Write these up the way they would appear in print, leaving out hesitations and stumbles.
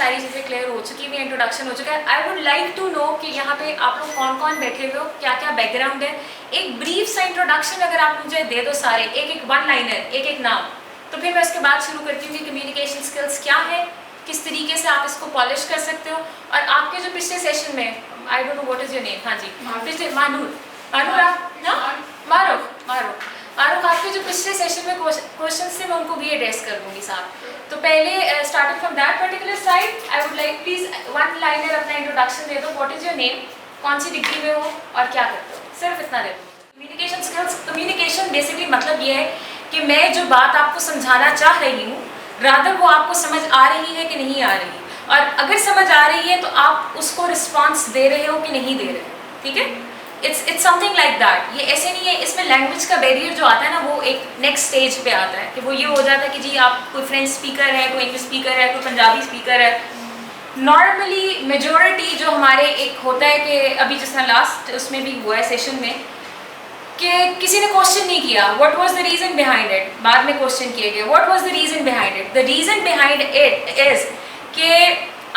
सारी चीज़ें क्लियर हो चुकी है, इंट्रोडक्शन हो चुका है। I would like to know कि यहाँ पे आप लोग कौन कौन बैठे हुए हो, क्या क्या बैकग्राउंड है। एक ब्रीफ सा इंट्रोडक्शन अगर आप मुझे दे दो सारे, एक एक वन लाइनर, एक एक नाम, तो फिर मैं उसके बाद शुरू करती हूँ कि कम्युनिकेशन स्किल्स क्या है, किस तरीके से आप इसको पॉलिश कर सकते हो। और आपके जो पिछले सेशन में, I don't know what is your name, हाँ जी पिछले मारूफ आपके जो पिछले सेशन में क्वेश्चन थे मैं उनको भी एड्रेस कर दूंगी साहब। तो पहले starting from that particular side, I would like please one liner अपना इंट्रोडक्शन दे दो, व्हाट इज योर नेम, कौन सी डिग्री में हो और क्या करते हो, सिर्फ इतना दे दो। कम्युनिकेशन स्किल्स, कम्युनिकेशन बेसिकली मतलब ये है कि मैं जो बात आपको समझाना चाह रही हूँ, रादर वो आपको समझ आ रही है कि नहीं आ रही, और अगर समझ आ रही है तो आप उसको रिस्पॉन्स दे रहे हो कि नहीं दे रहे हो, ठीक है। It's something like that. ये ऐसे नहीं है, इसमें लैंग्वेज का बैरियर जो आता है ना वो एक नेक्स्ट स्टेज पे आता है कि वो ये हो जाता है कि जी आप कोई फ्रेंच स्पीकर है, कोई इंग्लिश स्पीकर है, कोई पंजाबी स्पीकर है। नॉर्मली मेजॉरिटी जो हमारे एक होता है कि अभी जिस तरह लास्ट उसमें भी हुआ है सेशन में कि किसी ने क्वेश्चन नहीं किया what was the reason behind it, बाद में क्वेश्चन किए गए what was the reason behind it. The reason behind it is कि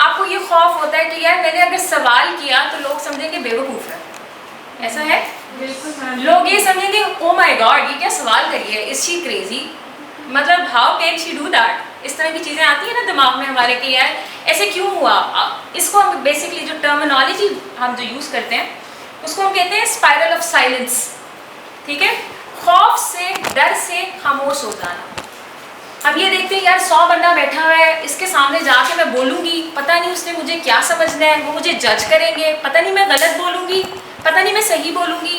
आपको ये खौफ होता है कि यार मैंने अगर सवाल किया तो लोग समझेंगे बेवकूफ़ है, ऐसा है, लोग ये समझेंगे ओ माय गॉड ये क्या सवाल करी है, इज शी क्रेजी, मतलब how can she do that. इस तरह की चीज़ें आती है ना दिमाग में हमारे कि यार ऐसे क्यों हुआ। इसको हम बेसिकली जो टर्मिनोलॉजी हम जो यूज़ करते हैं उसको हम कहते हैं स्पाइरल ऑफ साइलेंस, ठीक है। खौफ से, डर से खामोश हो जाना। अब ये देखते हैं यार 100 बंदा बैठा हुआ है, इसके सामने जाके मैं बोलूँगी, पता नहीं उसने मुझे क्या समझना है, वो मुझे जज करेंगे, पता नहीं मैं गलत बोलूँगी, पता नहीं मैं सही बोलूँगी,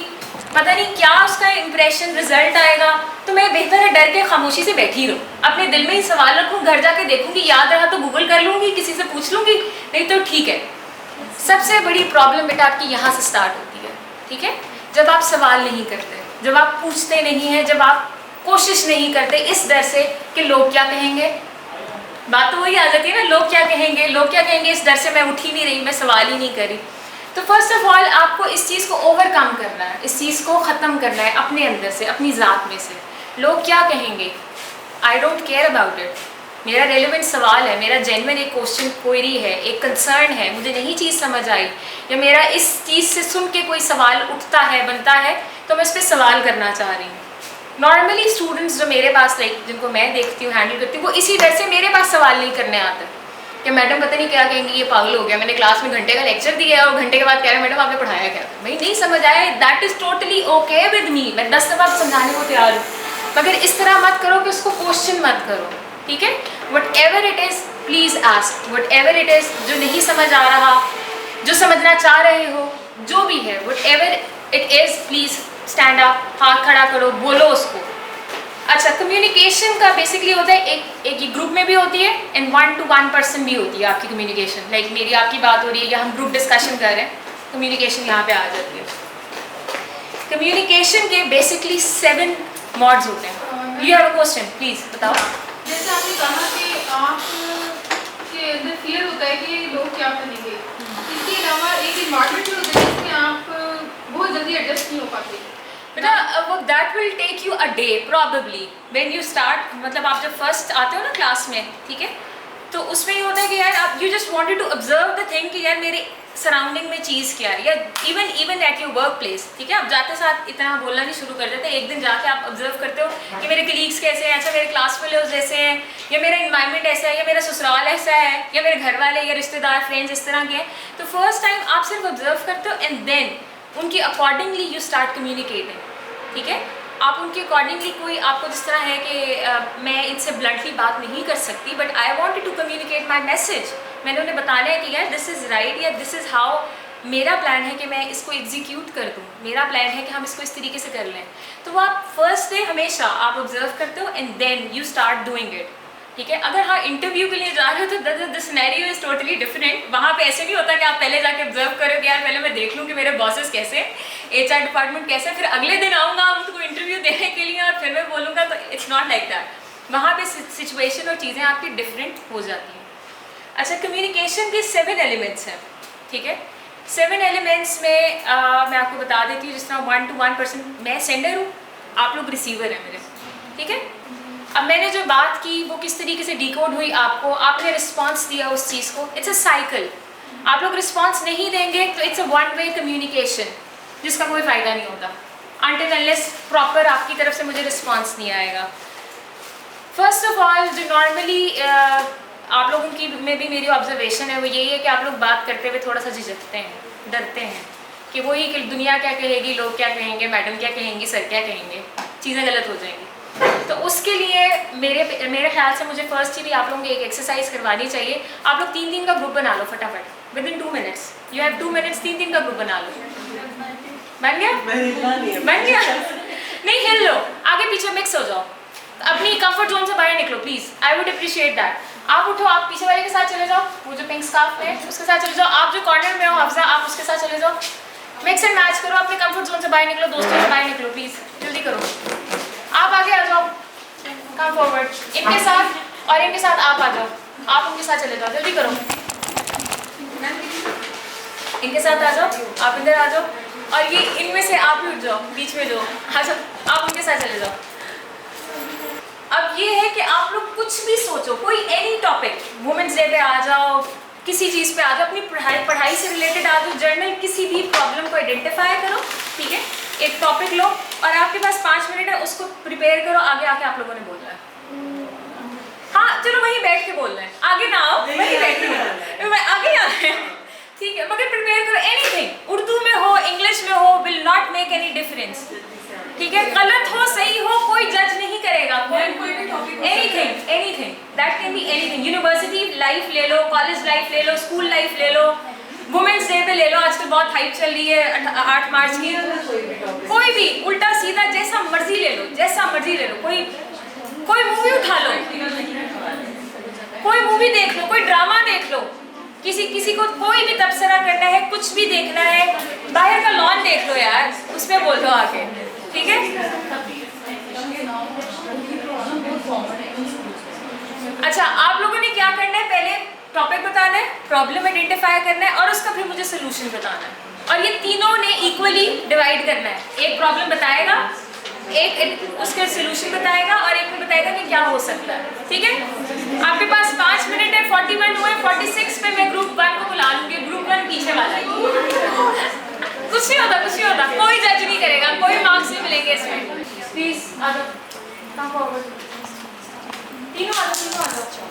पता नहीं क्या उसका इंप्रेशन रिजल्ट आएगा। तो मैं बेहतर है डर के खामोशी से बैठी रहूँ, अपने दिल में ही सवाल रखूँ, घर जाके देखूँगी, याद रहा तो गूगल कर लूँगी, किसी से पूछ लूँगी, नहीं तो ठीक है। सबसे बड़ी प्रॉब्लम बेटा आपकी यहाँ से स्टार्ट होती है, ठीक है। जब आप सवाल नहीं करते, जब आप पूछते नहीं हैं, जब आप कोशिश नहीं करते इस डर से कि लोग क्या कहेंगे। बात तो वही आ जाती है ना, लोग क्या कहेंगे, लोग क्या कहेंगे, इस डर से मैं उठ ही नहीं रही, मैं सवाल ही नहीं करी। तो फर्स्ट ऑफ ऑल आपको इस चीज़ को ओवरकम करना है, इस चीज़ को ख़त्म करना है अपने अंदर से, अपनी ज़ात में से। लोग क्या कहेंगे, I don't care about it. मेरा रेलिवेंट सवाल है, मेरा जेन्युइन एक क्वेश्चन क्वेरी है, एक कंसर्न है, मुझे नहीं चीज़ समझ आई, या मेरा इस चीज़ से सुन के कोई सवाल उठता है, बनता है, तो मैं इस पर सवाल करना चाह रही हूँ। नॉर्मली स्टूडेंट्स जो मेरे पास जिनको मैं देखती हूँ, हैंडल करती हूँ, वो इसी डर से मेरे पास सवाल नहीं करने आते कि मैडम पता नहीं क्या कहेंगी, ये पागल हो गया, मैंने क्लास में घंटे का लेक्चर दिया है और घंटे के बाद कह रहे हैं मैडम आपने पढ़ाया क्या, भाई नहीं समझ आया, that is totally okay with me, मैं 10 दफ़ा समझाने को तैयार हूँ, मगर इस तरह मत करो कि उसको क्वेश्चन मत करो, ठीक है। What ever it is please ask, what ever it is, जो नहीं समझ आ रहा, जो समझना चाह रहे हो, जो भी है, what ever it is please stand up, हाथ खड़ा करो, बोलो उसको। अच्छा, कम्युनिकेशन का बेसिकली होता है एक ग्रुप में भी होती है एंड 1 to 1 पर्सन भी होती है आपकी कम्युनिकेशन। लाइक मेरी आपकी बात हो रही है या हम ग्रुप डिस्कशन कर रहे हैं, कम्युनिकेशन यहाँ पे आ जाती है। कम्युनिकेशन के बेसिकली 7 मोड्स होते हैं। You have a question, please बताओ। जैसे आपने कहा कि आपके अंदर फियर होता है कि लोग क्या करेंगे, इसके अलावा एक इन्वायरमेंट भी होता है जिसमें आप बहुत जल्दी एडजस्ट नहीं हो पाते। बेटा वो that will take you a day probably when you start, मतलब आप जब फर्स्ट आते हो ना क्लास में, ठीक है, तो उसमें ये होता है कि यार आप you just wanted to observe the thing कि यार मेरे सराउंडिंग में चीज़ क्या है, या even at your work place, ठीक है। आप जाते साथ इतना बोलना नहीं शुरू कर देते, एक दिन जाके आप ऑब्जर्व करते हो कि मेरे कलीग्स कैसे हैं, अच्छा मेरे क्लास फेलोज जैसे हैं, या मेरा इन्वायरमेंट ऐसा है, या मेरा ससुराल ऐसा है, या मेरे घर वाले या रिश्तेदार फ्रेंड्स इस तरह के हैं। तो फर्स्ट टाइम आप सिर्फ ऑब्जर्व करते हो एंड देन उनकी अकॉर्डिंगली यू स्टार्ट कम्युनिकेटिंग, ठीक है। आप उनके अकॉर्डिंगली, कोई आपको जिस तरह है कि मैं इनसे ब्लंटली बात नहीं कर सकती but I wanted to communicate my message, मैंने उन्हें बताना है कि यार दिस इज़ राइट, या दिस इज़ हाउ मेरा प्लान है कि मैं इसको एग्जीक्यूट कर दूँ, मेरा प्लान है कि हम इसको इस तरीके से कर लें। तो वो आप फर्स्ट डे हमेशा आप ऑब्जर्व करते हो and then you start doing it, ठीक है। अगर हाँ इंटरव्यू के लिए जा रहे हो तो the scenario is totally different. वहाँ पे ऐसे नहीं होता कि आप पहले जाके ऑब्जर्व करो कि यार पहले मैं देख लूँ कि मेरे बॉसेस कैसे, HR डिपार्टमेंट कैसे, फिर अगले दिन आऊँगा उनको इंटरव्यू देने के लिए और फिर मैं बोलूँगा, तो इट्स नॉट लाइक दैट। वहाँ पे सिचुएशन और चीज़ें आपकी डिफरेंट हो जाती हैं। अच्छा, कम्युनिकेशन के 7 एलिमेंट्स हैं, ठीक है। 7 एलिमेंट्स में मैं आपको बता देती हूँ, जिस तरह 1 to 1 पर्सन, मैं सेंडर हूँ, आप लोग रिसीवर हैं मेरे, ठीक है। अब मैंने जो बात की वो किस तरीके से डिकोड हुई, आपने रिस्पॉन्स दिया उस चीज़ को, इट्स अ साइकिल। आप लोग रिस्पॉन्स नहीं देंगे तो it's a one way communication जिसका कोई फ़ायदा नहीं होता अनटिल अनलेस प्रॉपर आपकी तरफ से मुझे रिस्पॉन्स नहीं आएगा। फर्स्ट ऑफ ऑल जो नॉर्मली आप लोगों की में भी मेरी ऑब्जर्वेशन है वो यही है कि आप लोग बात करते हुए थोड़ा सा झिझकते हैं, डरते हैं कि वही कि दुनिया क्या कहेगी, लोग क्या कहेंगे, मैडम क्या कहेंगी, सर क्या कहेंगे, चीज़ें गलत हो जाएंगी। तो उसके लिए मेरे ख्याल से मुझे फर्स्ट ही भी आप लोगों को एक एक्सरसाइज करवानी चाहिए। आप लोग 3-3 का ग्रुप बना लो फटाफट, with in 2 minutes, you have 2 minutes, 3-3 का ग्रुप बना लो। बन गया? बन गया? नहीं, हिल लो, आगे पीछे मिक्स हो जाओ, अपनी कंफर्ट जोन से बाहर निकलो please, I would appreciate that. आप उठो, आप पीछे वाले के साथ चले जाओ, वो जो पिंक स्कार्फ है उसके साथ चले जाओ, आप जो कॉर्नर में हो अफजा आप उसके साथ चले जाओ, मिक्स एंड मैच करो, अपने कंफर्ट जोन से बाहर निकलो, दोस्तों से बाहर निकलो प्लीज़, जल्दी करो। आप आगे आ जाओ, कम फॉरवर्ड, इनके साथ और इनके साथ आप आ जाओ, आप उनके साथ चले जाओ, जल्दी करो, इनके साथ आ जाओ, आप इधर आ जाओ, और ये इनमें से आप ही उठ जाओ, बीच में जो आ जाओ, आप उनके साथ चले जाओ। अब ये है कि आप लोग कुछ भी सोचो, कोई एनी टॉपिक, वुमेन्स डे पे आ जाओ, किसी चीज़ पे आ जाओ, अपनी पढ़ाई से रिलेटेड आ जाओ, जर्नल, किसी भी प्रॉब्लम को आइडेंटिफाई करो, ठीक है, एक टॉपिक लो और आपके पास 5 मिनट है, उसको प्रिपेयर करो, आगे आके आप लोगों ने बोलना है। हाँ चलो वहीं बैठ के बोलना है, आगे ना आओ, वहीं बैठ के बोलना है, आगे आना है, ठीक है, मगर प्रिपेयर करो एनीथिंग, उर्दू में हो, इंग्लिश में हो, will not make any difference, ठीक है, गलत हो सही हो कोई जज नहीं करेगा, anything anything that can be anything, university life ले लो, कॉलेज लाइफ ले लो, स्कूल लाइफ ले लो, वुमेन्स डे पे ले लो, आजकल बहुत हाइप चल रही है 8 मार्च की, कोई भी उल्टा सीधा जैसा मर्जी ले लो, जैसा मर्जी ले लो, कोई मूवी उठा लो, कोई मूवी देख लो, कोई ड्रामा देख लो, किसी को कोई भी तबसरा करना है, कुछ भी देखना है, बाहर का लॉन देख लो यार, उसमें बोलो आके, ठीक है। अच्छा, आप लोगों ने क्या करना है, पहले टॉपिक बताना है, प्रॉब्लम आइडेंटिफाई करना है और उसका फिर मुझे सोल्यूशन बताना है, और ये तीनों ने इक्वली डिवाइड करना है, एक प्रॉब्लम बताएगा, एक उसके सोल्यूशन बताएगा और एक में बताएगा कि क्या हो सकता है, ठीक है। आपके पास 5 मिनट है, 41 हुए, 46 पे मैं ग्रुप 1 को बुला लूँगी, ग्रुप 1 पीछे वाला है, कुछ नहीं होता, कुछ नहीं होता, कोई जज नहीं करेगा, कोई मार्क्स नहीं मिलेंगे इसमें, प्लीज आ जाओ, तीनों आ जाओ।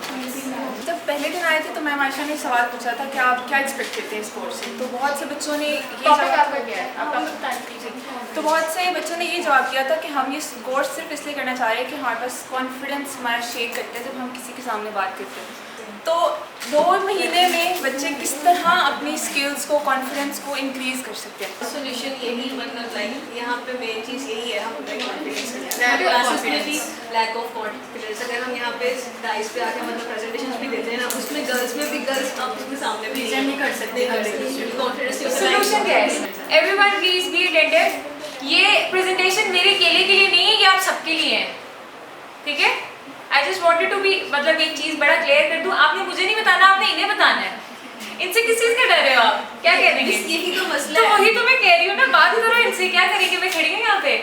जब पहले दिन आए थे तो मैम आयशा ने सवाल पूछा था कि आप क्या एक्सपेक्ट करते हैं इस कोर्स से, तो बहुत से बच्चों ने ये टॉपिक आपका क्या है, आप बता दीजिए। तो बहुत से बच्चों ने ये जवाब दिया था कि हम ये कोर्स सिर्फ इसलिए करना चाह रहे हैं कि हमारे पास कॉन्फिडेंस हमारा शेक करते हैं जब हम किसी के सामने बात करते हैं। तो 2 महीने में बच्चे किस तरह अपनी स्किल्स को, कॉन्फिडेंस को इंक्रीज कर सकते हैं। सोल्यूशन यही, मतलब लाइक यहाँ पे मेन चीज़ यही है, हम क्लासेस में भी लैक ऑफ कॉन्फिडेंस, अगर हम यहाँ पे डाइस पे आके मतलब प्रेजेंटेशन भी देते हैं ना, उसमें गर्ल्स में भी गर्ल्स आप उसके सामने भी नहीं कर सकते, कॉन्फिडेंस। सोल्यूशन क्या है? Everyone please be attentive. ये प्रेजेंटेशन मेरे अकेले के लिए नहीं है, ये आप सबके लिए है, ठीक है। I just wanted to be, मतलब एक चीज़ बड़ा क्लियर कर दूँ, आपने मुझे नहीं बताना, आपने इन्हें बताना है। इनसे किस चीज़ के डर रहे हो आप? क्या कह रहे हैं? यही तो मसला तो है। वही तो मैं कह रही हूँ ना, बात करो इनसे, क्या करेंगे? मैं खड़ी हूँ यहाँ पे,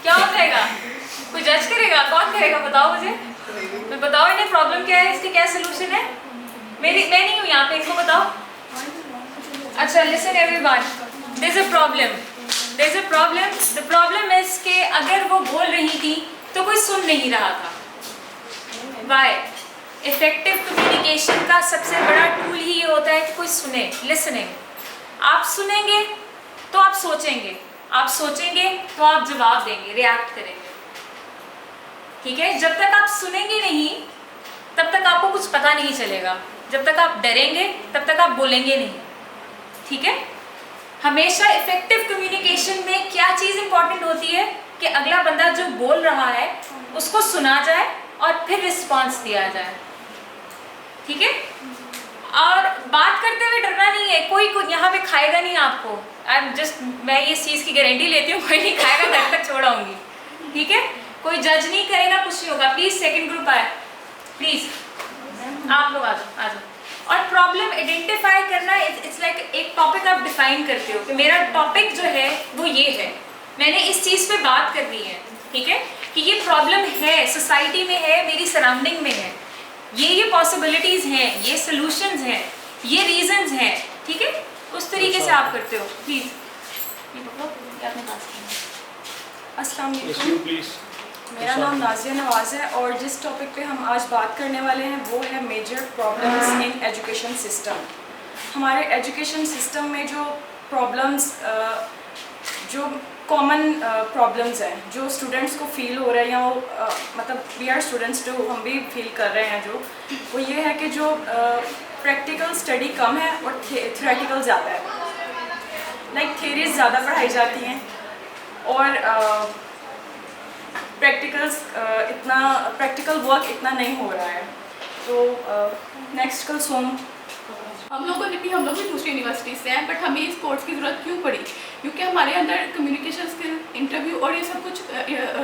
क्या हो जाएगा? कोई जज करेगा? कौन करेगा? बताओ मुझे, तो बताओ इन्हें प्रॉब्लम क्या है, इसके क्या सोल्यूशन है। मैं नहीं हूँ यहाँ पे, इनको बताओ। अच्छा, listen everyone, there is a problem, there is a problem. The problem is के अगर वो बोल रही थी तो कोई सुन नहीं रहा था। Why? इफेक्टिव कम्युनिकेशन का सबसे बड़ा टूल ही ये होता है कि कोई सुने, लिसनिंग। आप सुनेंगे तो आप सोचेंगे, आप सोचेंगे तो आप जवाब देंगे, रिएक्ट करेंगे, ठीक है। जब तक आप सुनेंगे नहीं तब तक आपको कुछ पता नहीं चलेगा, जब तक आप डरेंगे तब तक आप बोलेंगे नहीं, ठीक है। हमेशा इफेक्टिव कम्युनिकेशन में क्या चीज़ इंपॉर्टेंट होती है कि अगला बंदा जो बोल रहा है उसको सुना जाए और फिर रिस्पॉन्स दिया जाए, ठीक है। और बात करते हुए डरना नहीं है, कोई यहाँ पे खाएगा नहीं आपको। मैं इस चीज़ की गारंटी लेती हूँ, कोई नहीं खाएगा, घर तक छोड़ाऊंगी, ठीक है। कोई जज नहीं करेगा, कुछ नहीं होगा। प्लीज़ सेकंड ग्रुप आए, प्लीज़ आप लोग आ जाओ। और प्रॉब्लम आइडेंटिफाई करना, इट्स लाइक एक टॉपिक आप डिफाइन करते हो कि मेरा टॉपिक जो है वो ये है, मैंने इस चीज़ पे बात करनी है, ठीक है, कि ये प्रॉब्लम है, सोसाइटी में है, मेरी सराउंडिंग में है, ये पॉसिबिलिटीज़ हैं, ये सॉल्यूशंस हैं, ये रीजंस हैं, ठीक है, उस तरीके से आप करते हो। प्लीज़ अस्सलाम वालेकुम, मेरा नाम नाज़िया नवाज़ है और जिस टॉपिक पे हम आज बात करने वाले हैं वो है major problems in education system. हमारे एजुकेशन सिस्टम में जो प्रॉब्लम्स, जो कॉमन प्रॉब्लम्स हैं जो स्टूडेंट्स को फील हो रहा है, या वो मतलब वी आर स्टूडेंट्स जो हम भी फील कर रहे हैं, जो वो ये है कि जो प्रैक्टिकल स्टडी कम है और थ्योरेटिकल ज़्यादा है। लाइक थ्योरीज ज़्यादा पढ़ाई जाती हैं और प्रैक्टिकल वर्क इतना नहीं हो रहा है। तो नेक्स्ट कलसूम, हम लोग भी दूसरी यूनिवर्सिटी से हैं, बट हमें इस कोर्स की ज़रूरत क्यों पड़ी? क्योंकि हमारे अंदर कम्युनिकेशन स्किल, इंटरव्यू और ये सब कुछ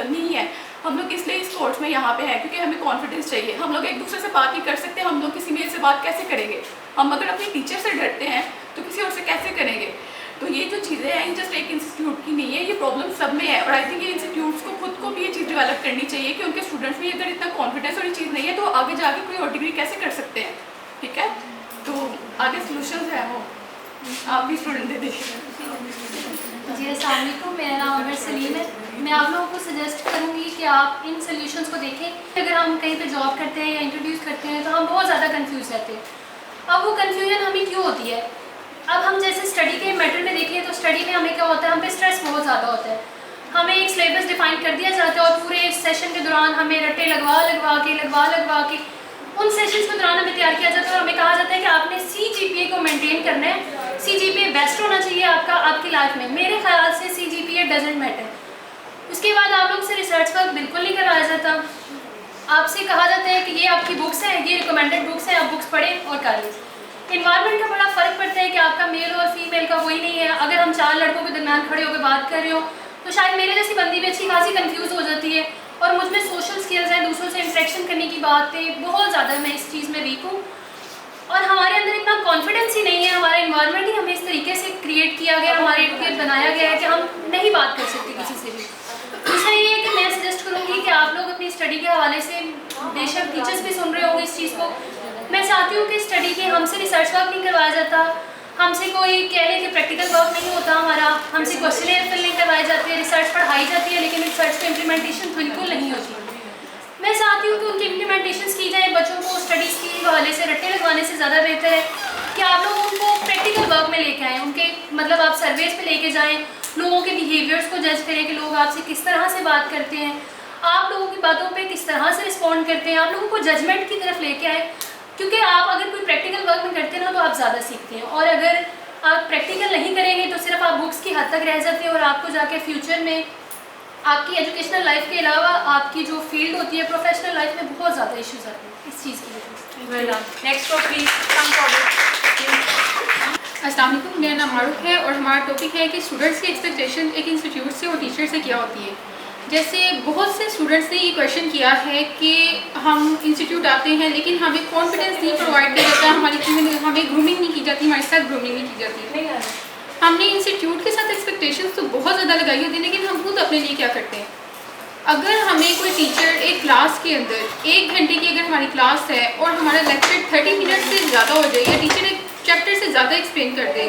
नहीं है। हम लोग इसलिए इस कोर्स में यहाँ पे हैं क्योंकि हमें कॉन्फिडेंस चाहिए। हम लोग एक दूसरे से बात नहीं कर सकते, हम लोग किसी मेल से बात कैसे करेंगे? हम अगर अपने टीचर से डरते हैं तो किसी और से कैसे करेंगे? तो ये जो चीज़ें हैं जस्ट एक इंस्टीट्यूट की नहीं है, ये प्रॉब्लम सब में है। और आई थिंक ये इंस्टीट्यूट्स को खुद को भी ये चीज़ डेवलप करनी चाहिए कि उनके स्टूडेंट्स में अगर इतना कॉन्फिडेंस और ये चीज़ नहीं है तो आगे जाके कोई और डिग्री कैसे कर सकते हैं? ठीक है, तो आगे सोल्यूशंस है वो आप भी स्टूडेंट दे देखिए। जी अस्सलाम वालेकुम, मेरा नाम अमर सलीम है। मैं आप लोगों को सजेस्ट करूँगी कि आप इन सॉल्यूशंस को देखें। अगर हम कहीं पे जॉब करते हैं या इंट्रोड्यूस करते हैं तो हम बहुत ज़्यादा कंफ्यूज रहते हैं। अब वो कन्फ्यूजन हमें क्यों होती है? अब हम जैसे स्टडी के मैटर में देखें तो स्टडी में हमें क्या होता है, हम पे स्ट्रेस बहुत ज़्यादा होता है। हमें एक सिलेबस डिफाइन कर दिया जाता है और पूरे सेशन के दौरान हमें रट्टे लगवा के उन सेशंस के दौरान हमें तैयार किया जाता है और हमें कहा जाता है कि आपने CGPA को मेंटेन करना है। CGPA बेस्ट होना चाहिए आपकी लाइफ में। मेरे ख्याल से CGPA डजेंट मैटर। उसके बाद आप लोग से रिसर्च वर्क बिल्कुल नहीं करवाया जाता। आपसे कहा जाता है कि ये आपकी बुक्स हैं, ये रिकमेंडेड बुक्स हैं, आप बुक्स पढ़ें और कर लें। इन्वायरमेंट का बड़ा फ़र्क पड़ता है कि आपका मेल और फीमेल का वही नहीं है। अगर हम 4 लड़कों के दरमियान खड़े होकर बात कर रहे हो तो शायद मेरे जैसी बंदी भी अच्छी खासी कंफ्यूज हो जाती है। और मुझ में सोशल स्किल्स हैं, दूसरों से इंटरेक्शन करने की बातें बहुत ज़्यादा, मैं इस चीज़ में वीक हूँ और हमारे अंदर इतना कॉन्फिडेंस ही नहीं है। हमारा इन्वायरमेंट ही हमें इस तरीके से क्रिएट किया गया, हमारे इर्द बनाया गया है कि हम नहीं बात कर सकते किसी से भी। दूसरा ये है कि मैं सजेस्ट करूँगी कि आप लोग अपनी स्टडी के हवाले से, बेशक टीचर्स भी सुन रहे होंगे इस चीज़ को, मैं चाहती हूँ कि स्टडी के हमसे रिसर्च वर्क नहीं करवाया जाता, हमसे कोई कह ले कि प्रैक्टिकल वर्क नहीं होता हमारा, हमसे क्वेश्चन फिल नहीं करवाए जाते, रिसर्च पढ़ाई जाती है लेकिन रिसर्च की इम्प्लीमेंटेशन बिल्कुल नहीं होती। मैं चाहती हूँ कि उनकी इम्प्लीमेंटेशन की जाए। बच्चों को स्टडीज़ के हवाले से रट्टे लगवाने से ज़्यादा बेहतर है कि आप लोग उनको प्रैक्टिकल वर्क में लेके आएँ। उनके मतलब आप सर्वेज पे लेके जाएँ, लोगों के बिहेवियर्स को जज करें कि लोग आपसे किस तरह से बात करते हैं, आप लोगों की बातों पे किस तरह से रिस्पॉन्ड करते हैं। आप लोगों को जजमेंट की तरफ लेके आए, क्योंकि आप अगर कोई प्रैक्टिकल वर्क में करते हैं ना तो आप ज़्यादा सीखते हैं। और अगर आप प्रैक्टिकल नहीं करेंगे तो सिर्फ आप बुक्स की हद तक रह जाते हैं और आपको जाके फ्यूचर में आपकी एजुकेशनल लाइफ के अलावा आपकी जो फील्ड होती है प्रोफेशनल लाइफ में बहुत ज़्यादा इश्यूज आते हैं इस चीज़ की वजह से। Next please come forward. अस्सलाम वालेकुम, मेरा नाम मारूफ है और हमारा टॉपिक है कि स्टूडेंट्स की एक्सपेक्टेशन एक इंस्टीट्यूट से और टीचर से क्या होती है। जैसे बहुत से स्टूडेंट्स ने ये क्वेश्चन किया है कि हम इंस्टीट्यूट आते हैं लेकिन हमें कॉन्फिडेंस नहीं प्रोवाइड किया जाता, हमें ग्रूमिंग नहीं की जाती, हमारे साथ ग्रूमिंग नहीं की जाती। हमने इंस्टीट्यूट के साथ एक्सपेक्टेशंस तो बहुत ज़्यादा लगाई होती है, लेकिन हम खुद अपने लिए क्या करते हैं? अगर हमें कोई टीचर एक क्लास के अंदर 1 घंटे की अगर हमारी क्लास है और हमारा लेक्चर 30 मिनट से ज़्यादा हो जाए या टीचर एक चैप्टर से ज़्यादा एक्सप्लेन कर दे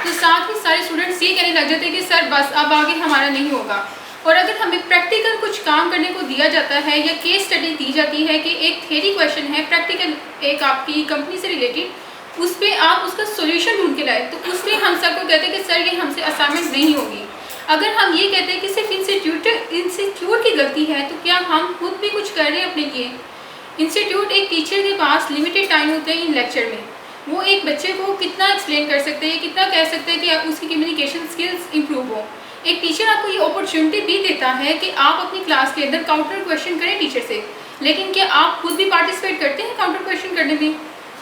तो साथ ही सारे स्टूडेंट्स ये कहने लग जाते हैं कि सर बस अब आगे हमारा नहीं होगा। और अगर हमें प्रैक्टिकल कुछ काम करने को दिया जाता है या केस स्टडी दी जाती है कि एक थ्योरी क्वेश्चन है, प्रैक्टिकल एक आपकी कंपनी से रिलेटेड, उस पर आप उसका सोल्यूशन ढूंढ के लाए, तो उसमें हम सर को कहते हैं कि सर ये हमसे असाइनमेंट नहीं होगी। अगर हम ये कहते हैं कि सिर्फ इंस्टीट्यूट की गलती है तो क्या हम खुद भी कुछ कर रहे हैं अपने लिए? इंस्टीट्यूट एक टीचर के पास लिमिटेड टाइम होता है इन लेक्चर में, वो एक बच्चे को कितना एक्सप्लेन कर सकते हैं, कितना कह सकते हैं कि उसकी कम्युनिकेशन स्किल्स इंप्रूव हो। एक टीचर आपको ये अपॉर्चुनिटी भी देता है कि आप अपनी क्लास के अंदर काउंटर क्वेश्चन करें टीचर से, लेकिन क्या आप खुद भी पार्टिसिपेट करते हैं काउंटर क्वेश्चन करने में?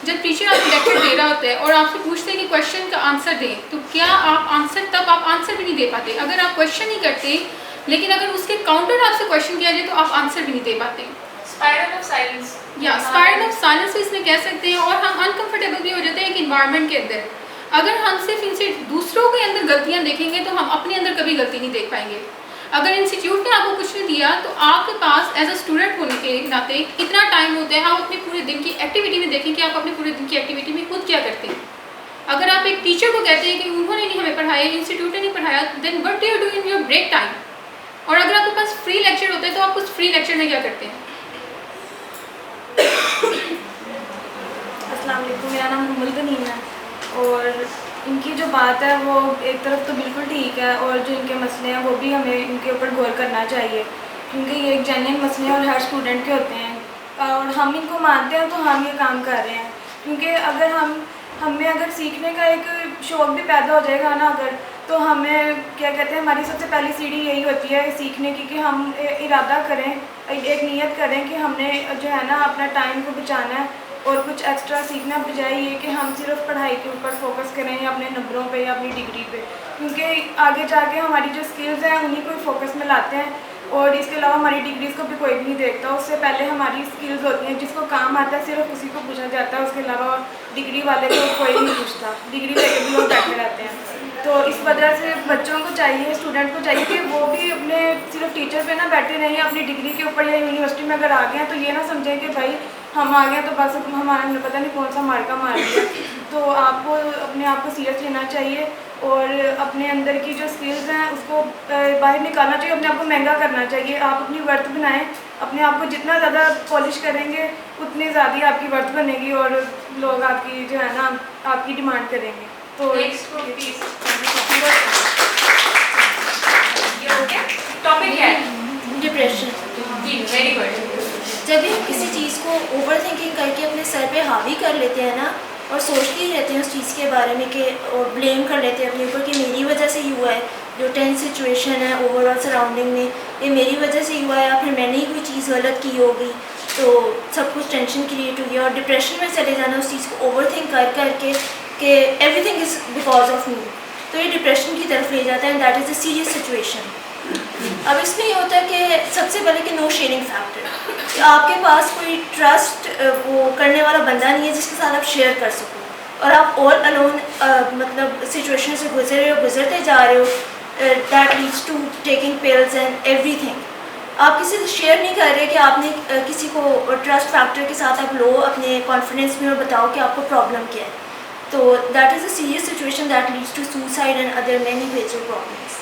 जब टीचर आपको लेक्चर दे रहा होता है और आपसे पूछते हैं कि क्वेश्चन का आंसर दें, तो क्या आप आंसर भी नहीं दे पाते? अगर आप क्वेश्चन नहीं करते लेकिन अगर उसके काउंटर आपसे क्वेश्चन किया जाए तो आप आंसर भी नहीं दे पाते। स्पाइरल ऑफ साइलेंस, या स्पाइरल ऑफ साइलेंस इसमें कह सकते हैं। और हम अनकंफर्टेबल भी हो जाते हैं एक इन्वायरमेंट के अंदर। अगर हम सिर्फ इनसे दूसरों के अंदर गलतियाँ देखेंगे तो हम अपने अंदर कभी गलती नहीं देख पाएंगे। अगर इंस्टीट्यूट ने आपको कुछ नहीं दिया किया तो आपके पास एज अ स्टूडेंट होने के नाते कितना टाइम होता है आप अपने पूरे दिन की एक्टिविटी में देखें कि आप अपने पूरे दिन की एक्टिविटी में खुद क्या करते हैं। अगर आप एक टीचर को कहते हैं कि उन्होंने नहीं हमें पढ़ाया, इंस्टीट्यूट ने नहीं पढ़ाया, then what do you do in your break time? और अगर आपके पास फ्री लेक्चर होता है तो आप उस फ्री लेक्चर में क्या करते हैं? अस्सलाम वालेकुम, मेरा नाम मुमल गनीम है और इनकी जो बात है वो एक तरफ तो बिल्कुल ठीक है और जो इनके मसले हैं वो भी हमें इनके ऊपर गौर करना चाहिए क्योंकि ये एक जेन्युइन मसले हैं और हर स्टूडेंट के होते हैं और हम इनको मानते हैं तो हम ये काम कर रहे हैं क्योंकि अगर हमें अगर सीखने का एक शौक़ भी पैदा हो जाएगा ना अगर तो हमें क्या कहते हैं हमारी सबसे पहली सीढ़ी यही होती है सीखने की कि हम इरादा करें, एक नियत करें कि हमने जो है ना अपना टाइम को बचाना है और कुछ एक्स्ट्रा सीखना बजाय ये कि हम सिर्फ पढ़ाई के ऊपर फोकस करें या अपने नंबरों पे या अपनी डिग्री पे क्योंकि आगे जाके हमारी जो स्किल्स हैं उन्हीं को फोकस में लाते हैं और इसके अलावा हमारी डिग्रीज़ को भी कोई भी नहीं देखता। उससे पहले हमारी स्किल्स होती हैं, जिसको काम आता है सिर्फ उसी को पूछा जाता है, उसके अलावा डिग्री वाले को कोई नहीं पूछता, डिग्री लेके भी लोग बैठे रहते हैं। तो इस वजह से बच्चों को चाहिए, स्टूडेंट को चाहिए कि वो भी अपने सिर्फ टीचर पे ना बैठे रहें, अपनी डिग्री के ऊपर या यूनिवर्सिटी में अगर आ गए हैं तो ये ना समझें कि भाई हम आ गए तो बस हमारा पता नहीं कौन सा मार्का मार दिया। तो आपको अपने आप को सीरियस लेना चाहिए और अपने अंदर की जो स्किल्स हैं उसको बाहर निकालना चाहिए, अपने आप को महंगा करना चाहिए। आप अपनी वर्थ बनाएं, अपने आप को जितना ज़्यादा पॉलिश करेंगे उतनी ज़्यादा आपकी वर्थ बनेगी और लोग आपकी जो है ना आपकी डिमांड करेंगे। तो टॉपिक है डिप्रेशन। जी, वेरी गुड। जब भी हम किसी चीज़ को ओवर थिंकिंग करके अपने सर पे हावी कर लेते हैं ना और सोचते ही रहते हैं उस चीज़ के बारे में कि और ब्लेम कर लेते हैं अपने ऊपर कि मेरी वजह से ही हुआ है, जो टेंस सिचुएशन है ओवरऑल सराउंडिंग में ये मेरी वजह से ही हुआ है या फिर मैंने ही कोई चीज़ गलत की होगी तो सब कुछ टेंशन क्रिएट हुई है और डिप्रेशन में चले जाना उस चीज़ को ओवर थिंक कर करके कि everything is because of me, तो ये डिप्रेशन की तरफ ले जाता है and that is a serious situation. अब इसमें ये होता है कि सबसे पहले कि नो शेयरिंग फैक्टर, कि आपके पास कोई ट्रस्ट वो करने वाला बंदा नहीं है जिसके साथ आप शेयर कर सको और आप ऑल अलोन मतलब सिचुएशन से गुजरते जा रहे हो that leads to taking pills and everything. आप किसी से शेयर नहीं कर रहे कि आपने किसी को ट्रस्ट फैक्टर के साथ आप लो अपने कॉन्फिडेंस में और बताओ कि आपको प्रॉब्लम क्या है, तो that is a serious situation that leads to suicide and other many major problems.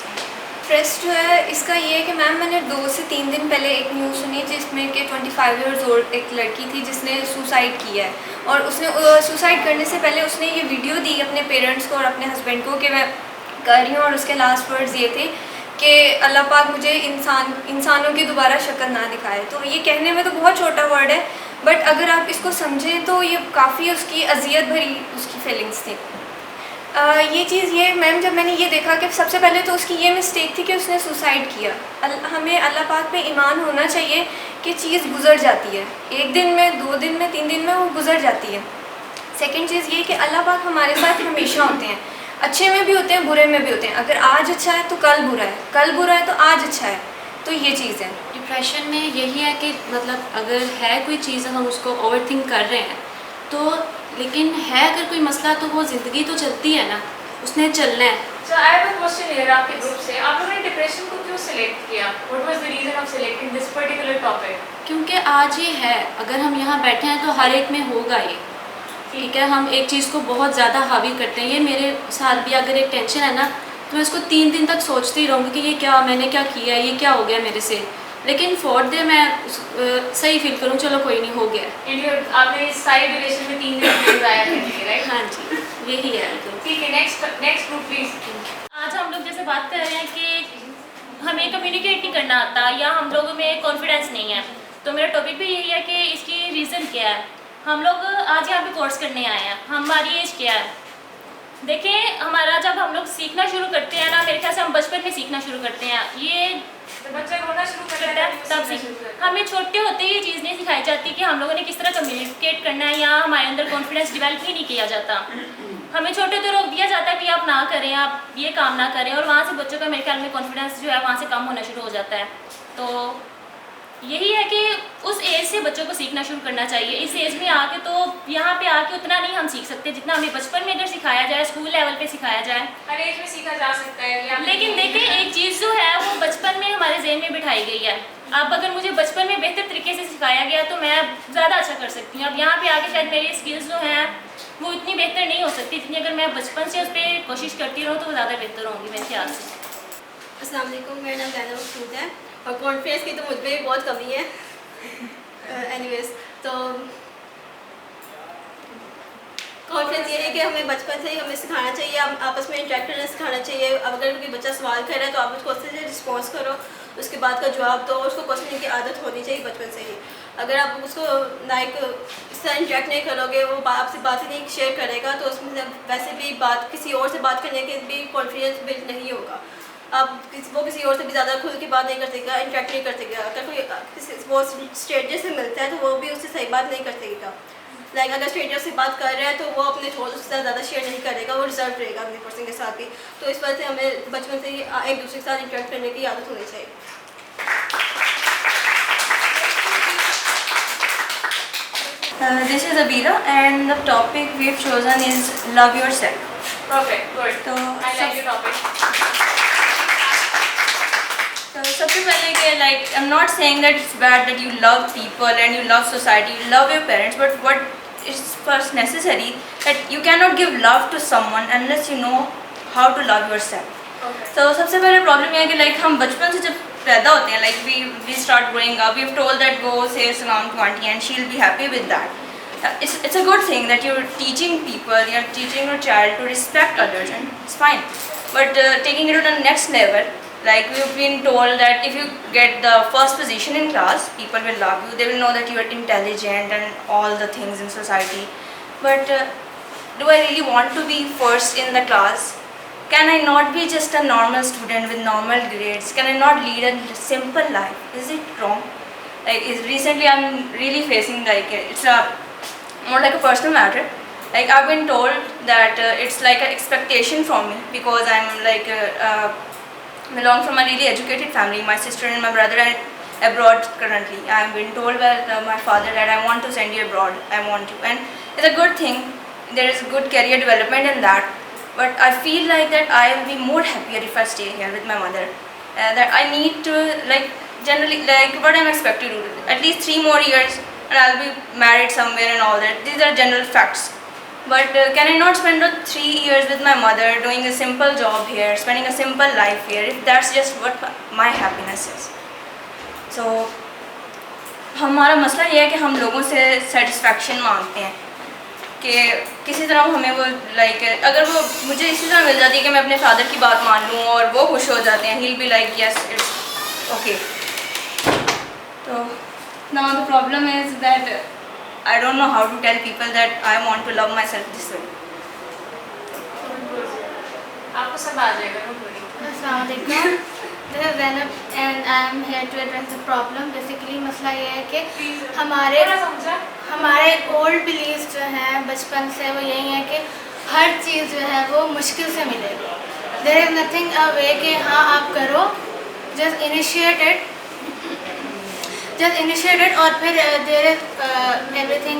Stress जो है इसका ये है कि मैम मैंने 2 से 3 दिन पहले एक न्यूज़ सुनी जिसमें कि 25 इयर्स ओल्ड एक लड़की थी जिसने सुसाइड किया है और उसने सुसाइड करने से पहले उसने ये वीडियो दी अपने पेरेंट्स को और अपने हस्बैंड को कि मैं कर रही हूँ और उसके लास्ट वर्ड्स ये थे कि अल्लाह पाक मुझे इंसानों की दोबारा शक्ल ना दिखाए। तो ये कहने में तो बहुत छोटा वर्ड है बट अगर आप इसको समझें तो ये काफ़ी उसकी अजियत भरी उसकी फीलिंग्स थी। ये चीज़ ये मैम जब मैंने ये देखा कि सबसे पहले तो उसकी ये मिस्टेक थी कि उसने सुसाइड किया। हमें अल्लाह पाक पे ईमान होना चाहिए कि चीज़ गुजर जाती है, 1 दिन में 2 दिन में 3 दिन में वो गुजर जाती है। सेकंड चीज़ ये कि अल्लाह पाक हमारे साथ हमेशा होते हैं, अच्छे में भी होते हैं बुरे में भी होते हैं। अगर आज अच्छा है तो कल बुरा है, कल बुरा है तो आज अच्छा है, तो ये चीज़ है। डिप्रेशन में यही है कि मतलब अगर है कोई चीज़ हम उसको ओवरथिंक कर रहे हैं तो लेकिन है अगर कोई मसला तो वो ज़िंदगी तो चलती है ना, उसने चलना है। So I have a question here आपके ग्रुप से, आप लोगों ने डिप्रेशन को क्यों सिलेक्ट किया? What was the reason of selecting this particular topic? क्योंकि आज ये है, अगर हम यहाँ बैठे हैं तो हर एक में होगा ये, ठीक है। हम एक चीज़ को बहुत ज़्यादा हावी करते हैं। ये मेरे साथ भी अगर एक टेंशन है ना तो मैं इसको 3 दिन तक सोचती रहूँगी कि ये क्या मैंने क्या किया, ये क्या हो गया मेरे से, लेकिन 4th डे मैं सही फील करूँ चलो कोई नहीं हो गया। आपने इस साइड रिलेशन में 3 दिन गुजारा है, राइट? हाँ जी, यही है। ठीक है, नेक्स्ट ग्रुप प्लीज। आज हम लोग जैसे बात कर रहे हैं कि हमें कम्युनिकेट नहीं करना आता या हम लोगों में कॉन्फिडेंस नहीं है, तो मेरा टॉपिक भी यही है कि इसकी रीज़न क्या है। हम लोग आज यहाँ पे कोर्स करने आए हैं, हमारी एज क्या है? देखिए हमारा जब हम लोग सीखना शुरू करते हैं ना, मेरे ख्याल से हम बचपन में सीखना शुरू करते हैं, ये बच्चा रोना शुरू कर देता है तब सीख। हमें छोटे होते ही ये चीज़ नहीं सिखाई जाती कि हम लोगों ने किस तरह कम्युनिकेट करना है या हमारे अंदर कॉन्फिडेंस डेवलप ही नहीं किया जाता। हमें छोटे तो रोक दिया जाता है कि आप ना करें, आप ये काम ना करें, और वहाँ से बच्चों का मेरे ख्याल में कॉन्फिडेंस जो है वहाँ से कम होना शुरू हो जाता है। तो यही है कि उस एज से बच्चों को सीखना शुरू करना चाहिए। इस एज में आके तो यहाँ पे आके उतना नहीं हम सीख सकते जितना हमें बचपन में अगर सिखाया जाए, स्कूल लेवल पे सिखाया जाए। हर एज में सीखा जा सकता है, लेकिन देखिए एक चीज़ जो है वो बचपन में हमारे ज़हन में बिठाई गई है। अब अगर मुझे बचपन में बेहतर तरीके से सिखाया गया तो मैं ज़्यादा अच्छा कर सकती हूँ। अब यहाँ पे आके शायद मेरी स्किल्स जो हैं वो इतनी बेहतर नहीं हो सकती जितनी अगर मैं बचपन से उस पर कोशिश करती रहूँ तो वो ज़्यादा बेहतर होंगी मेरे ख्याल से। अस्सलाम वालेकुम, मेरा नाम ज़ैनब मकसूद है और कॉन्फ्रेंस की तो मुझ में बहुत कमी है। एनीवेज, तो कॉन्फ्रेंस ये है कि हमें बचपन से ही हमें सिखाना चाहिए, आपस में इंटरेक्ट करना सिखाना चाहिए। अब अगर कोई बच्चा सवाल कर रहा है तो आप उसको अच्छे से रिस्पॉन्स करो, उसके बाद का जवाब दो, उसको क्वेश्चन की आदत होनी चाहिए बचपन से ही। अगर आप उसको लाइक इस तरह इंटरेक्ट नहीं करोगे, वो आपसे बातें नहीं शेयर करेगा तो उसमें वैसे भी बात किसी और से बात करने के भी कॉन्फिडेंस बिल्ड नहीं होगा। आप वो किसी और से भी ज़्यादा खुल के बात नहीं कर सकेगा, इंटरेक्ट नहीं कर सकेगा। अगर कोई किसी वो स्ट्रेंजर से मिलता है तो वो भी उससे सही बात नहीं कर सकेगा। लाइक अगर स्ट्रेंजर से बात कर रहा है तो वो अपने थॉट्स उसके साथ ज़्यादा शेयर नहीं करेगा, वो रिजर्व रहेगा अपने पर्सन के साथ भी। तो इस वजह से हमें बचपन से ही एक दूसरे के साथ इंटरेक्ट करने की आदत होनी चाहिए। This is Abira and the topic we've chosen is love yourself. Perfect, good. तो I like your topic. सबसे पहले कि like I'm not saying that it's bad that you love people and you love society, you love your parents, but what is first necessary that you cannot give love to someone unless you know how to love yourself. तो सबसे पहले problem यह है कि like हम बचपन से जब पैदा होते हैं, like we start growing up, we've told that go say salam to auntie and she'll be happy with that. It's a good thing that you're teaching people, you're teaching your child to respect others, and it's fine. But taking it to the next level, like we've been told that if you get the first position in class, people will love you, they will know that you're intelligent and all the things in society. But do I really want to be first in the class? Can I not be just a normal student with normal grades? Can I not lead a simple life? Is it wrong? Like recently I'm really facing like it's a more like a personal matter. Like I've been told that it's like an expectation from me because I'm like belong from a really educated family. My sister and my brother are abroad currently. I've been told by my father that I want to send you abroad. I want you, and it's a good thing. There is good career development in that. But I feel like that I will be more happier if I stay here with my mother. That I need to like generally like what I'm expected to do. At least 3 more years and I'll be married somewhere and all that. These are general facts. But can I not spend 3 years with my mother doing a simple job here, spending a simple life here, if that's just what my happiness is? So हमारा मसला ये है कि हम लोगों से satisfaction मांगते हैं कि किसी तरह हमें वो लाइक अगर वो मुझे इसी तरह मिल जाती है कि मैं अपने फादर की बात मान लूँ और वो खुश हो जाते हैं, he'll be like yes it's okay. So now the problem is that I don't know how to tell people that I want to love myself this way. आपको सब आ जाएगा, don't worry. अस्सलामुअलैकुम, this is Zainab and I am here to address the problem. Basically मसला ये है कि हमारे old beliefs जो हैं बचपन से वो यही है कि हर चीज़ जो है वो मुश्किल से मिलेगी. There is nothing a way कि हाँ आप करो, just initiate it और फिर देर एवरीथिंग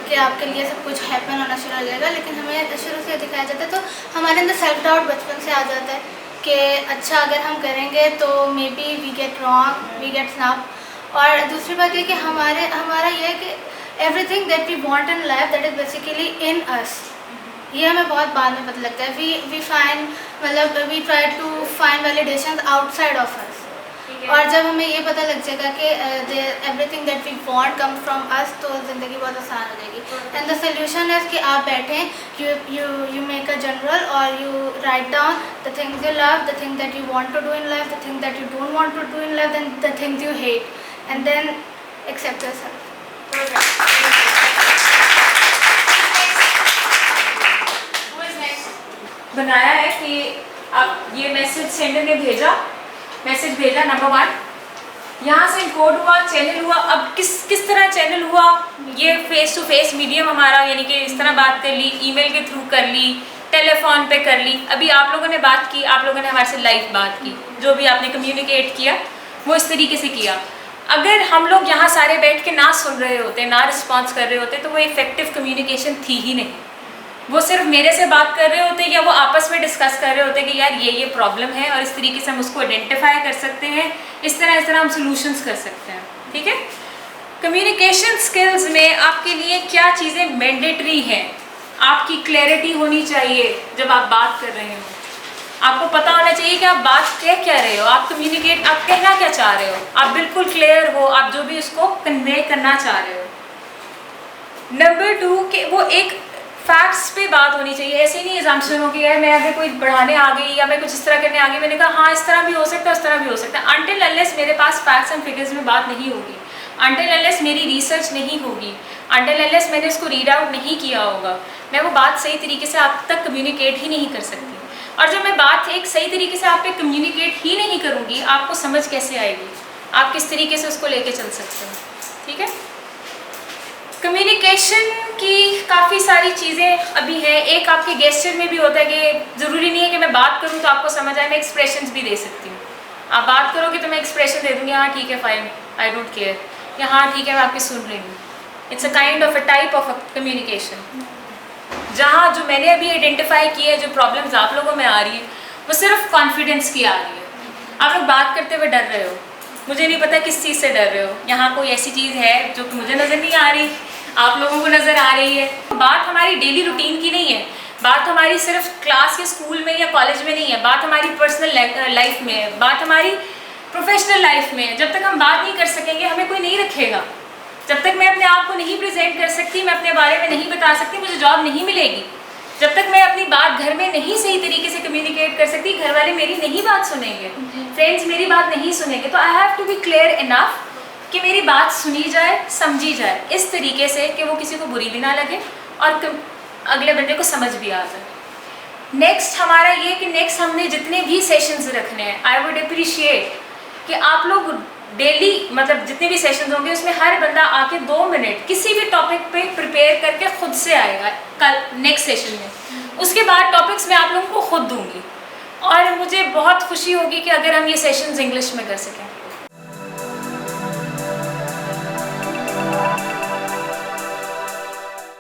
कि आपके लिए सब कुछ हैपन होना शुरू हो जाएगा. लेकिन हमें शुरू से दिखाया जाता है तो हमारे अंदर सेल्फ डाउट बचपन से आ जाता है कि अच्छा अगर हम करेंगे तो maybe we get wrong, we get snap. और दूसरी बात ये कि हमारा ये है कि everything that we want in life that is basically in us. ये हमें बहुत बाद में पता लगता है. वी फाइंड मतलब we try to find validation outside of us. और जब हमें ये पता लग जाएगा कि everything that we want come from us तो ज़िंदगी बहुत आसान हो जाएगी. एंड द सोल्यूशन है कि आप बैठें, यू मेक अ जनरल और you write down the things you love, the thing that you want to do in life, the thing that you don't want to do in life, and the things you hate, and then accept yourself. बनाया है कि आप ये message sender ने message भेजा number 1, यहाँ से code हुआ, चैनल हुआ. अब किस तरह चैनल हुआ, ये फेस टू फेस मीडियम हमारा, यानी कि इस तरह बात कर ली, ईमेल के थ्रू कर ली, टेलीफोन पे कर ली. अभी आप लोगों ने बात की, आप लोगों ने हमारे से लाइव बात की, जो भी आपने कम्युनिकेट किया वो इस तरीके से किया. अगर हम लोग यहाँ सारे बैठ के ना सुन रहे होते, ना रिस्पॉन्स कर रहे होते, तो वो इफेक्टिव कम्युनिकेशन थी ही नहीं। वो सिर्फ मेरे से बात कर रहे होते या वो आपस में डिस्कस कर रहे होते कि यार ये प्रॉब्लम है और इस तरीके से हम उसको आइडेंटिफाई कर सकते हैं, इस तरह हम सॉल्यूशंस कर सकते हैं। ठीक है, कम्युनिकेशन स्किल्स में आपके लिए क्या चीज़ें मैंडेटरी हैं? आपकी क्लैरिटी होनी चाहिए जब आप बात कर रहे हो, आपको पता होना चाहिए कि आप बात कह क्या रहे हो, आप कम्युनिकेट, आप कहना क्या चाह रहे हो, आप बिल्कुल क्लियर हो आप जो भी उसको कन्वे करना चाह रहे हो। नंबर 2 कि वो एक फैक्ट्स पे बात होनी चाहिए, ऐसे नहीं एजम्पशन हो कि यार मैं अगर कोई बढ़ाने आ गई या मैं कुछ इस तरह करने आ गई, मैंने कहा हाँ इस तरह भी हो सकता है उस तरह भी हो सकता है, अनटिल अनलेस मेरे पास फैक्ट्स एंड फिगर्स में बात नहीं होगी, अनटिल अनलेस मेरी रिसर्च नहीं होगी, अनटिल अनलेस मैंने उसको रीड आउट नहीं किया होगा, मैं वो बात सही तरीके से आप तक कम्युनिकेट ही नहीं कर सकती। और जब मैं बात एक सही तरीके से आप पे कम्युनिकेट ही नहीं करूँगी, आपको समझ कैसे आएगी, आप किस तरीके से उसको लेके चल सकते हो। ठीक है, कम्युनिकेशन की काफ़ी सारी चीज़ें अभी हैं। एक आपके गेस्चर में भी होता है कि ज़रूरी नहीं है कि मैं बात करूँ तो आपको समझ आए, मैं एक्सप्रेशंस भी दे सकती हूँ। आप बात करोगे तो मैं एक्सप्रेशन दे दूँगी, हाँ ठीक है फाइन, आई डोंट केयर, या हाँ ठीक है मैं आपकी सुन रही हूँ। It's a kind of a type of communication. जहाँ जो मैंने अभी आइडेंटिफाई की है, जो प्रॉब्लम्स आप लोगों में आ रही है, वो सिर्फ कॉन्फिडेंस की आ रही है। आप लोग बात करते हुए डर रहे हो, मुझे नहीं पता किस चीज़ से डर रहे हो। यहाँ कोई ऐसी चीज़ है जो कि मुझे नज़र नहीं आ रही, आप लोगों को नज़र आ रही है। बात हमारी डेली रूटीन की नहीं है, बात हमारी सिर्फ क्लास या स्कूल में या कॉलेज में नहीं है, बात हमारी पर्सनल लाइफ में है, बात हमारी प्रोफेशनल लाइफ में है। जब तक हम बात नहीं कर सकेंगे हमें कोई नहीं रखेगा। जब तक मैं अपने आप को नहीं प्रेजेंट कर सकती, मैं अपने बारे में नहीं बता सकती, मुझे जॉब नहीं मिलेगी। जब तक मैं अपनी बात घर में नहीं सही तरीके से कम्युनिकेट कर सकती, घर वाले मेरी नहीं बात सुनेंगे, फ्रेंड्स मेरी बात नहीं सुनेंगे। तो I have to be clear enough कि मेरी बात सुनी जाए, समझी जाए इस तरीके से कि वो किसी को बुरी भी ना लगे और अगले बंदे को समझ भी आ जाए। नेक्स्ट हमारा ये कि नेक्स्ट हमने जितने भी सेशंस रखने हैं, आई वुड अप्रिशिएट कि आप लोग डेली मतलब जितने भी सेशंस होंगे उसमें हर बंदा आके 2 मिनट किसी भी टॉपिक पे प्रिपेयर करके खुद से आएगा कल नेक्स्ट सेशन में। उसके बाद टॉपिक्स मैं आप लोगों को खुद दूंगी और मुझे बहुत खुशी होगी कि अगर हम ये सेशंस इंग्लिश में कर सकें।